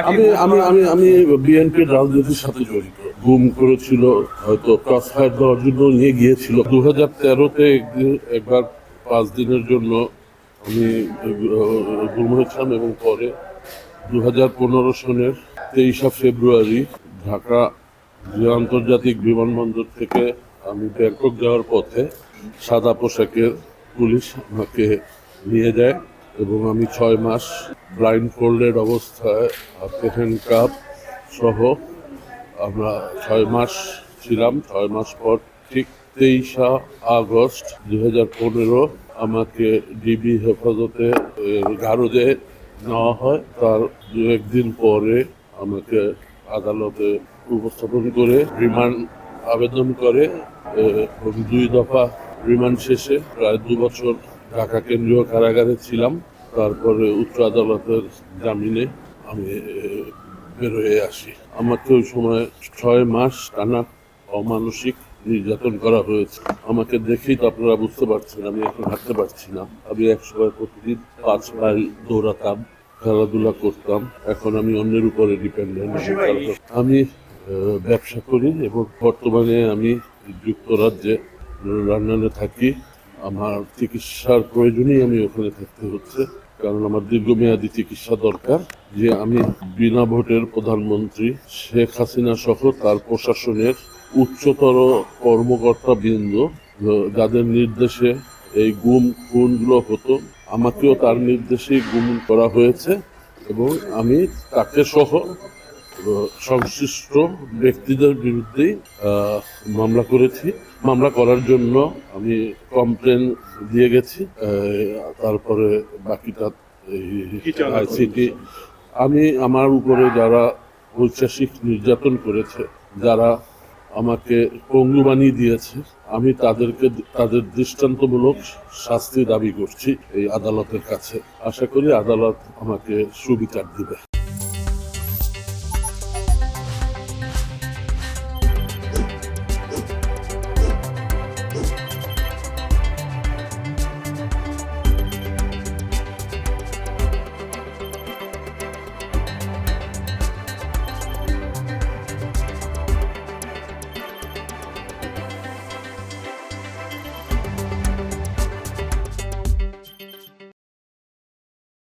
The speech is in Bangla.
আমি আমি আমি আমি বিএনপির রাজনীতির সাথে জড়িত। গুম করেছিল, হয়তো ক্রস ফায়ার দেওয়ার জন্য নিয়ে গিয়েছিল। 2013-তে একবার 5 দিনের জন্য আমি গুম হয়েছিলাম, এবং পরে 2015 সনের 23 ফেব্রুয়ারি ঢাকা আন্তর্জাতিক বিমানবন্দর থেকে আমি ব্যাংকক যাওয়ার পথে সাদা পোশাকের পুলিশ আমাকে নিয়ে যায়, এবং আমি 6 মাস ব্লাইন্ড ফোল্ডেড অবস্থায় হাতে হ্যান্ডকাপ সহ আমরা 6 মাস ছিলাম। 6 মাস পর ঠিক 23 আগস্ট 2015 আমাকে ডিবি হেফাজতে গারদে নেওয়া হয়। তার 1দিন পরে আমাকে আদালতে উপস্থাপন করে রিমান্ড আবেদন করে, এবং 2 দফা রিমান্ড শেষে প্রায় 2 বছর ঢাকা কেন্দ্রীয় কারাগারে ছিলাম। তারপরে উচ্চ আদালতের জামিনে আমি বেরোয় আসি। আমাকে ওই সময় 6 মাস টানা অমানসিক নির্যাতন করা হয়েছে। আমাকে দেখেই তো আপনারা বুঝতে পারছেন আমি এখন হাঁটতে পারছি না। আমি একসময় প্রতিদিন 5 মাইল দৌড়াতাম, খেলাধুলা করতাম। এখন আমি অন্যের উপরে ডিপেন্ডেন্ট। আমি ব্যবসা করি, এবং বর্তমানে আমি যুক্তরাজ্যে লন্ডনে থাকি। আমার চিকিৎসার প্রয়োজনেই আমি ওখানে থাকতে হচ্ছে, কারণ আমার দীর্ঘমেয়াদী চিকিৎসা দরকার। যে আমি বিনা ভোটের প্রধানমন্ত্রী শেখ হাসিনা সহ তার প্রশাসনের উচ্চতর কর্মকর্তা বৃন্দ, যাদের নির্দেশে এই গুম খুনগুলো হতো, আমাকেও তার নির্দেশেই গুম করা হয়েছে, এবং আমি তাকে সহ সংশ্লিষ্ট ব্যক্তিদের বিরুদ্ধেই মামলা করেছি। মামলা করার জন্য আমি কমপ্লেন দিয়ে গেছি। তারপরে বাকিটা আইসিটি। আমি আমার উপরে যারা ঐতিহাসিক নির্যাতন করেছে, যারা আমাকে পঙ্গু বানিয়ে দিয়েছে, আমি তাদের দৃষ্টান্তমূলক শাস্তি দাবি করছি এই আদালতের কাছে। আশা করি আদালত আমাকে সুবিচার দিবে।